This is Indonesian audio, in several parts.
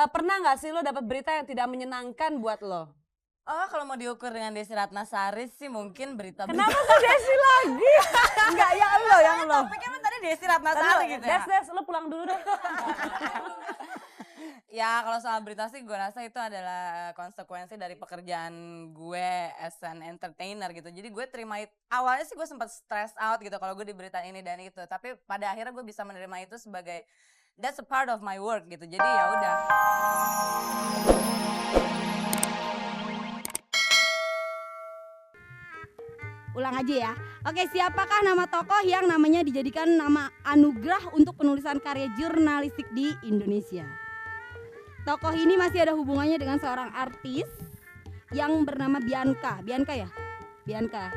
Pernah nggak sih lo dapet berita yang tidak menyenangkan buat lo? Oh, kalau mau diukur dengan Desy Ratnasari sih mungkin berita-berita. Kenapa tuh Desi lagi? Enggak, yang lo, yang lo. Topiknya kan tadi Desy Ratnasari gitu ya. Des, lo pulang dulu deh. Ya kalau soal berita sih gue rasa itu adalah konsekuensi dari pekerjaan gue as an entertainer gitu. Jadi gue terima awalnya sih gue sempat stress out gitu kalau gue diberitain ini dan itu. Tapi pada akhirnya gue bisa menerima itu sebagai that's a part of my work gitu. Jadi ya udah. Ulang aja ya. Oke, siapakah nama tokoh yang namanya dijadikan nama anugerah untuk penulisan karya jurnalistik di Indonesia? Tokoh ini masih ada hubungannya dengan seorang artis yang bernama Bianca. Bianca ya? Bianca.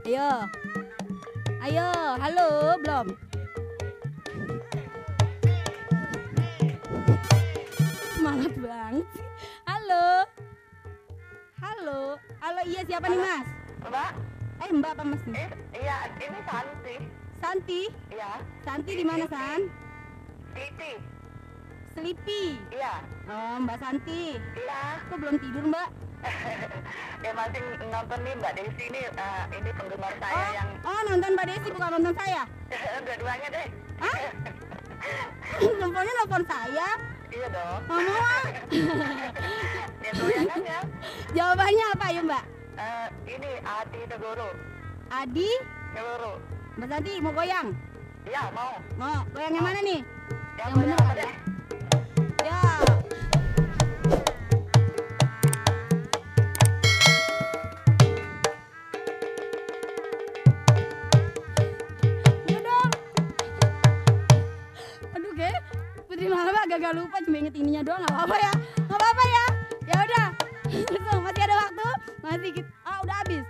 Ayo. Ayo, halo, belum? Semangat banget sih. Halo. Halo. Halo, iya siapa nih, Mas? Mbak, Mbak apa Mas nih? iya ini Santi. Santi? Iya, Santi di mana, San? Titi. Sleepy. Iya, Oh, Mbak Santi. iya. Kok belum tidur, Mbak? Ya masih nonton nih Mbak Desi ini penggemar saya yang Oh, nonton Mbak Desi bukan nonton saya. dua-duanya deh. Hah? Nelfonnya nelfon saya. Iya dong. Nggak mau ah. Ya doyangan ya. Jawabannya apa ya, Mbak? Ini Adi Negoro. Adi, Negoro. Mbak Santi mau goyang? Iya mau. Mau goyang yang mana nih? Yang bener apa kan? deh? Ya. Udah dong. Aduh, kayak Putri Malam agak lupa, cuma inget ininya doang. Nggak apa-apa ya, nggak apa-apa ya. Ya udah, masih ada waktu, masih udah habis.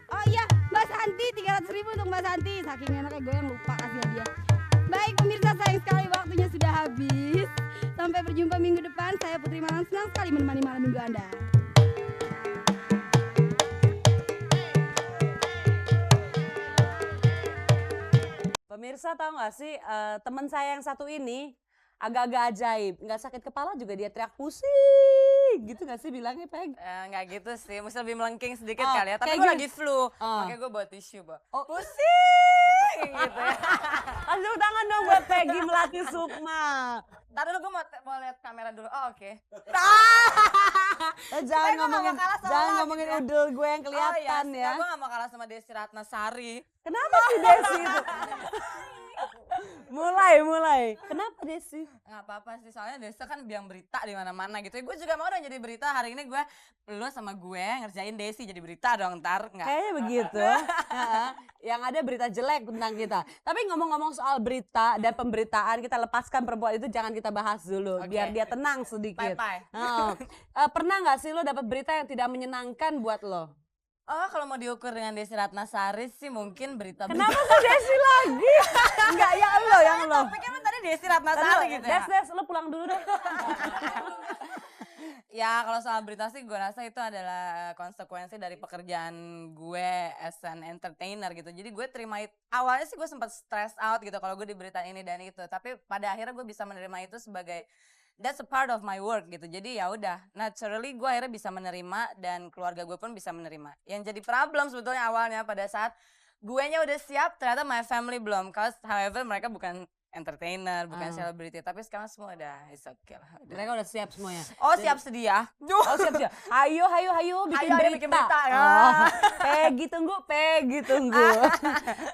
Oh iya, Mbak Santi 300.000 untuk Mbak Santi. Saking enaknya gue yang lupa kasih hadiah. Baik pemirsa, sayang sekali waktunya sudah habis. Sampai berjumpa minggu depan. Saya Putri Malam, senang sekali menemani malam minggu Anda. Pemirsa tahu nggak sih teman saya yang satu ini agak-agak ajaib, nggak sakit kepala juga dia teriak pusing, gitu nggak sih bilangnya Peg? Nggak gitu sih, mesti lebih melengking sedikit Oh, kali ya. Tapi kayak gue gini. lagi flu, Oh. makanya gue bawa tisu, Mbak. Oh. Pusing gitu ya. Tepuk tangan dong buat Peggy Melati Sukma. Ntar dulu gue mau lihat kamera dulu. Oh, oke. Jangan gua nggak mau ngomongin, kalah sama jangan lo ngomongin gitu ya. udel gue yang kelihatan ya. Gue gak mau kalah sama Desy Ratnasari. Kenapa sih Desi itu? mulai. Kenapa Desi? Nggak apa-apa sih, soalnya Desi kan biang berita di mana-mana gitu. Gue juga mau dong jadi berita. Hari ini lu sama gue ngerjain Desi jadi berita dong ntar. Nggak. Kayaknya begitu. Heeh. Yang ada berita jelek tentang kita. Tapi ngomong-ngomong soal berita dan pemberitaan, kita lepaskan perempuan itu, jangan kita bahas dulu. Oke. Biar dia tenang sedikit. Bye-bye. Pernah nggak sih lo dapet berita yang tidak menyenangkan buat lo? Oh, kalau mau diukur dengan Desy Ratnasari sih mungkin berita-berita. Kenapa tuh Desi lagi? Enggak, yang lo. Topiknya kan tadi Desy Ratnasari gitu ya. Des, lo pulang dulu deh. Ya kalau soal berita sih gue rasa itu adalah konsekuensi dari pekerjaan gue as an entertainer gitu. Jadi gue terima awalnya sih gue sempat stress out gitu kalau gue diberitain ini dan itu. Tapi pada akhirnya gue bisa menerima itu sebagai that's a part of my work gitu. Jadi ya udah, naturally gue akhirnya bisa menerima dan keluarga gue pun bisa menerima. Yang jadi problem sebetulnya awalnya pada saat guenya udah siap, ternyata my family belum. However mereka bukan entertainer, bukan selebriti, tapi sekarang semua udah it's okay lah. Mereka udah siap semuanya. Oh, siap sedia. Oh siap. Ayo bikin Ayo, berita. bikin berita, ya. Peggy tunggu.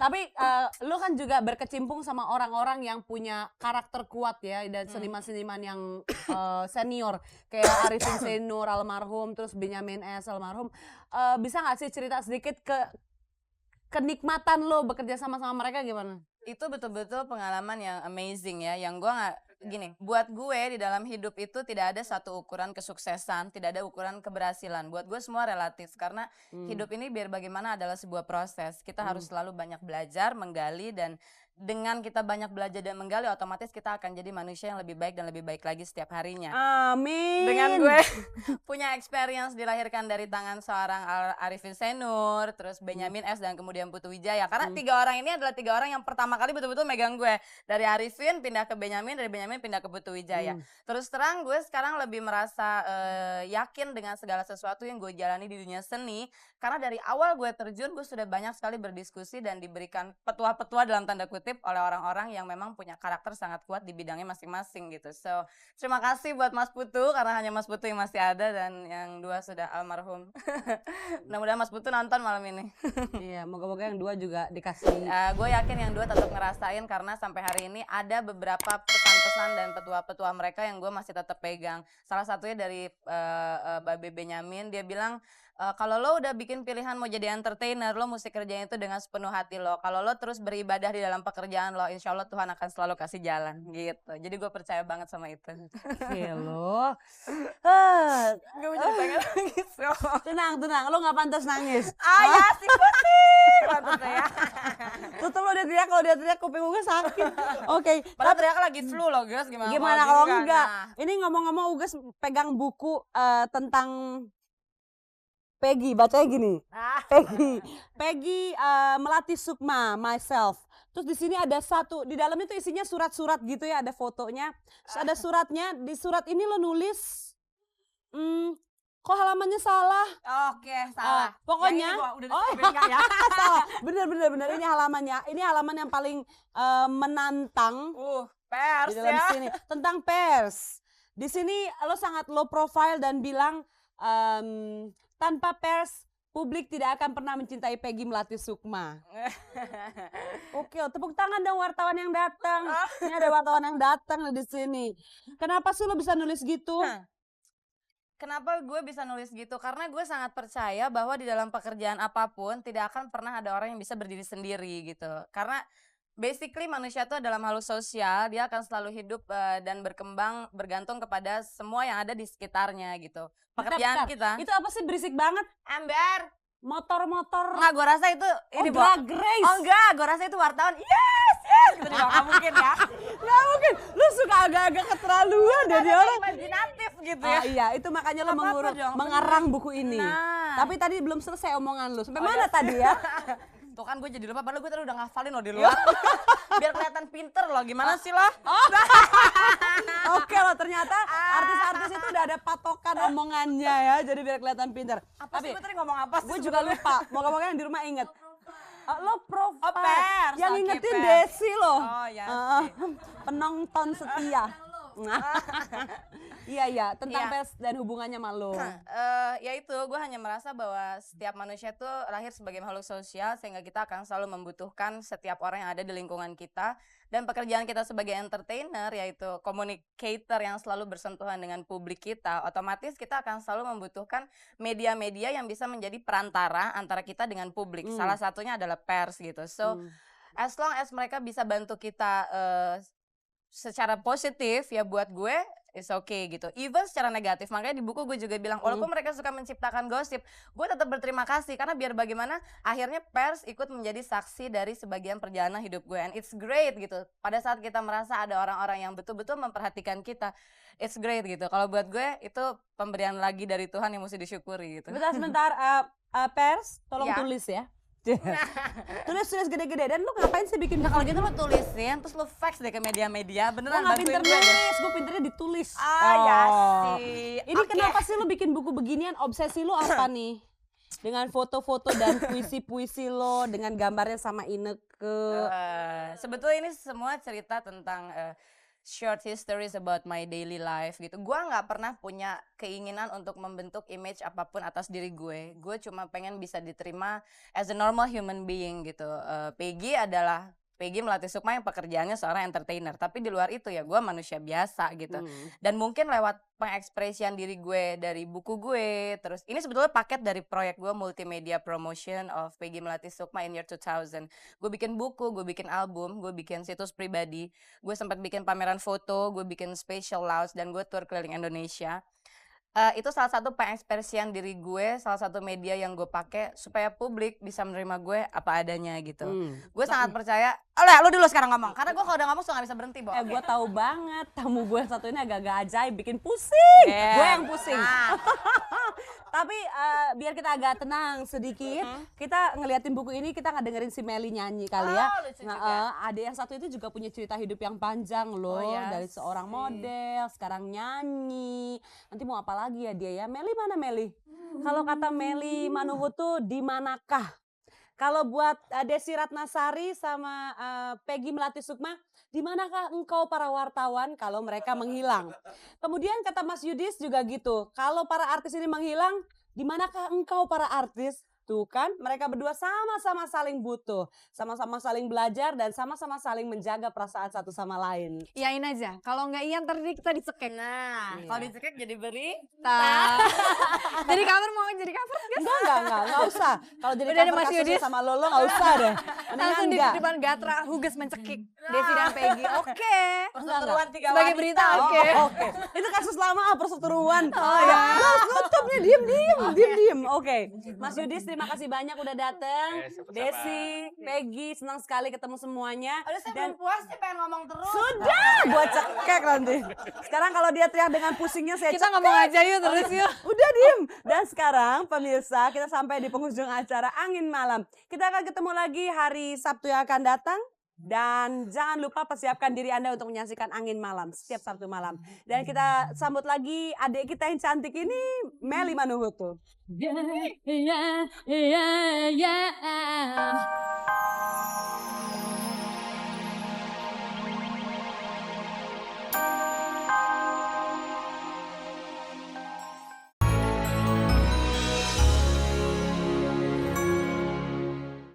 Tapi lu kan juga berkecimpung sama orang-orang yang punya karakter kuat ya, dan seniman-seniman yang senior kayak Arifin Senur almarhum, terus Benyamin S almarhum. Bisa nggak sih cerita sedikit kenikmatan lo bekerja sama mereka gimana? Itu betul-betul pengalaman yang amazing ya, yang gue nggak gini, buat gue di dalam hidup itu tidak ada satu ukuran kesuksesan, tidak ada ukuran keberhasilan. Buat gue semua relatif, karena hidup ini biar bagaimana adalah sebuah proses. Kita harus selalu banyak belajar, menggali, dan dengan kita banyak belajar dan menggali, otomatis kita akan jadi manusia yang lebih baik dan lebih baik lagi setiap harinya. Amin. Dengan gue punya experience dilahirkan dari tangan seorang Arifin Senur, terus Benyamin S dan kemudian Putu Wijaya. Karena 3 orang ini adalah 3 orang yang pertama kali betul-betul megang gue. Dari Arifin pindah ke Benyamin, dari Benyamin pindah ke Putu Wijaya. Terus terang gue sekarang lebih merasa yakin dengan segala sesuatu yang gue jalani di dunia seni. Karena dari awal gue terjun, gue sudah banyak sekali berdiskusi dan diberikan petua-petua dalam tanda kutip oleh orang-orang yang memang punya karakter sangat kuat di bidangnya masing-masing gitu. So, terima kasih buat Mas Putu karena hanya Mas Putu yang masih ada dan yang 2 sudah almarhum. Mudah-mudahan Mas Putu nonton malam ini. Iya, moga-moga yang 2 juga dikasih. Gue yakin yang 2 tetap ngerasain karena sampai hari ini ada beberapa pesan-pesan dan petua-petua mereka yang gue masih tetap pegang. Salah satunya dari Babe Benyamin, dia bilang kalau lo udah bikin pilihan mau jadi entertainer, lo mesti kerjain itu dengan sepenuh hati lo. Kalau lo terus beribadah di dalam pekerjaan lo, insya Allah Tuhan akan selalu kasih jalan gitu. Jadi gue percaya banget sama itu. Oke lo. Gue menceritakan nangis. Tenang, lo nggak pantas nangis. Ya sih putih. Pantas ya. Tutup lo, dia teriak, kalau dia teriak kuping gue sakit. Oke. Padahal teriaknya lagi flu loh guys, gimana Kalau gini kan? enggak? Nah. Ini ngomong-ngomong Ugas pegang buku tentang Peggy, bacanya gini. Peggy Melati Sukma, Myself. Terus di sini ada satu, di dalamnya tuh isinya surat-surat gitu ya, ada fotonya. Terus ada suratnya, di surat ini lo nulis, kok halamannya salah? Oke, salah. Pokoknya, yang ini udah enggak ya? salah. Bener, ini halamannya. Ini halaman yang paling menantang. Pers Di dalam ya. sini tentang pers. Di sini lo sangat low profile dan bilang tanpa pers publik tidak akan pernah mencintai Peggy Melati Sukma. Oke, tepuk tangan dong wartawan yang datang. Ini ada wartawan yang datang di sini. Kenapa sih lo bisa nulis gitu? Kenapa gue bisa nulis gitu? Karena gue sangat percaya bahwa di dalam pekerjaan apapun tidak akan pernah ada orang yang bisa berdiri sendiri gitu. Karena basically manusia itu adalah makhluk sosial, dia akan selalu hidup dan berkembang bergantung kepada semua yang ada di sekitarnya gitu. Pekerjaan kita. Itu apa sih, berisik banget? Ember. Motor-motor. Enggak, gue rasa itu ini Drag Race. Oh enggak, gue rasa itu wartawan. Yes, gitu nih, nggak mungkin ya. Nggak mungkin. Lu suka agak-agak keterlaluan dari orang. Imajinatif gitu ya. Iya, itu makanya lo Apa-apa dong, mengarang buku ini. Nah. Tapi tadi belum selesai omongan lu. Sampai mana tadi ya? Tuh kan gue jadi lupa, padahal gue tadi udah ngafalin loh di luar. Biar kelihatan pinter loh, gimana sih lo? Oke loh, ternyata artis-artis itu udah ada patokan omongannya ya, jadi biar kelihatan pinter. Apa sih gue tadi ngomong apa sih? Gue juga lupa, moga-moga yang di rumah inget. Lo profile, pers, yang oke, ingetin pers. Desi loh. Oh ya. Penonton setia. Iya, tentang Iya. pers dan hubungannya sama lo. Ya itu, gue hanya merasa bahwa setiap manusia tuh lahir sebagai makhluk sosial, sehingga kita akan selalu membutuhkan setiap orang yang ada di lingkungan kita. Dan pekerjaan kita sebagai entertainer, yaitu communicator yang selalu bersentuhan dengan publik kita, otomatis kita akan selalu membutuhkan media-media yang bisa menjadi perantara antara kita dengan publik. Salah satunya adalah pers gitu. So, as long as mereka bisa bantu kita secara positif, ya buat gue it's okay gitu. Even secara negatif, makanya di buku gue juga bilang walaupun mereka suka menciptakan gosip, gue tetap berterima kasih karena biar bagaimana akhirnya pers ikut menjadi saksi dari sebagian perjalanan hidup gue, and it's great gitu. Pada saat kita merasa ada orang-orang yang betul-betul memperhatikan kita, it's great gitu. Kalau buat gue itu pemberian lagi dari Tuhan yang mesti disyukuri gitu. Sebentar, pers, tolong Ya. tulis ya. tulis gede-gede. Dan lu ngapain sih bikin Nah kalau buku gitu lo tulisin, terus lo fax deh ke media-media, Gue beneran nggak bantuin pinter gue deh. nulis, gue pinternya ditulis. Ya sih. Ini Oke. kenapa sih lu bikin buku beginian? Obsesi lu apa nih? Dengan foto-foto dan puisi-puisi lo, dengan gambarnya sama Ineke. Sebetulnya ini semua cerita tentang short histories about my daily life gitu. Gua nggak pernah punya keinginan untuk membentuk image apapun atas diri gue. Gue cuma pengen bisa diterima as a normal human being gitu. Peggy Melati Sukma yang pekerjaannya seorang entertainer, tapi di luar itu ya gue manusia biasa gitu. Dan mungkin lewat pengekspresian diri gue dari buku gue, terus ini sebetulnya paket dari proyek gue multimedia promotion of Peggy Melati Sukma in year 2000. Gue bikin buku, gue bikin album, gue bikin situs pribadi, gue sempat bikin pameran foto, gue bikin spatial lounge, dan gue tour keliling Indonesia. Itu salah satu pengekspresian diri gue, salah satu media yang gue pakai supaya publik bisa menerima gue apa adanya gitu. Gue sangat percaya, Lu dulu sekarang ngomong. Karena gue kalau udah ngomong suka gak bisa berhenti, Bo. Gue tahu banget tamu gue satu ini agak-agak ajaib, bikin pusing. Gue yang pusing. Tapi biar kita agak tenang sedikit, kita ngeliatin buku ini, kita ngedengerin si Meli nyanyi kali ya. Lucu juga. Ada yang satu itu juga punya cerita hidup yang panjang loh, dari seorang model, sekarang nyanyi. Nanti mau apa lagi ya dia ya? Meli mana Meli? Kalau kata Meli Manuhutu, di manakah? Kalau buat Desi Ratnasari sama Peggy Melati Sukma, di manakah engkau para wartawan kalau mereka menghilang? Kemudian kata Mas Yudis juga gitu, kalau para artis ini menghilang, di manakah engkau para artis? Tuh kan, mereka berdua sama-sama saling butuh, sama-sama saling belajar dan sama-sama saling menjaga perasaan satu sama lain. Iyain aja. Kalau nggak iya ntar kita dicekek. Nah, kalau dicekek jadi beri. Jadi cover mau jadi cover nggak? Enggak usah. Kalau jadi Udah ada cover Mas kasusnya Yudis. sama Lolo nggak usah deh. Mendingan Langsung di enggak. depan Gatra Huges mencekik Desi dan Peggy. Oke. Perseteruan 3 Sebagai wanita. berita, Oh, oke. oke. Itu kasus lama perseteruan. Oh ya. Harus tutup nih, diem. Oke. Mas Yudis terima kasih banyak udah datang. Desi, Peggy senang sekali ketemu semuanya. Aduh, saya Dan belum puas sih pengen ngomong terus. sudah buat cekek nanti. Sekarang kalau dia teriak dengan pusingnya saya Kita cekek. ngomong aja yuk terus yuk. Udah diem. Dan sekarang pemirsa kita sampai di penghujung acara Angin Malam. Kita akan ketemu lagi hari Sabtu yang akan datang. Dan jangan lupa persiapkan diri Anda untuk menyaksikan Angin Malam setiap Sabtu malam. Dan kita sambut lagi adik kita yang cantik ini, Meli Manuhutu. Yeah.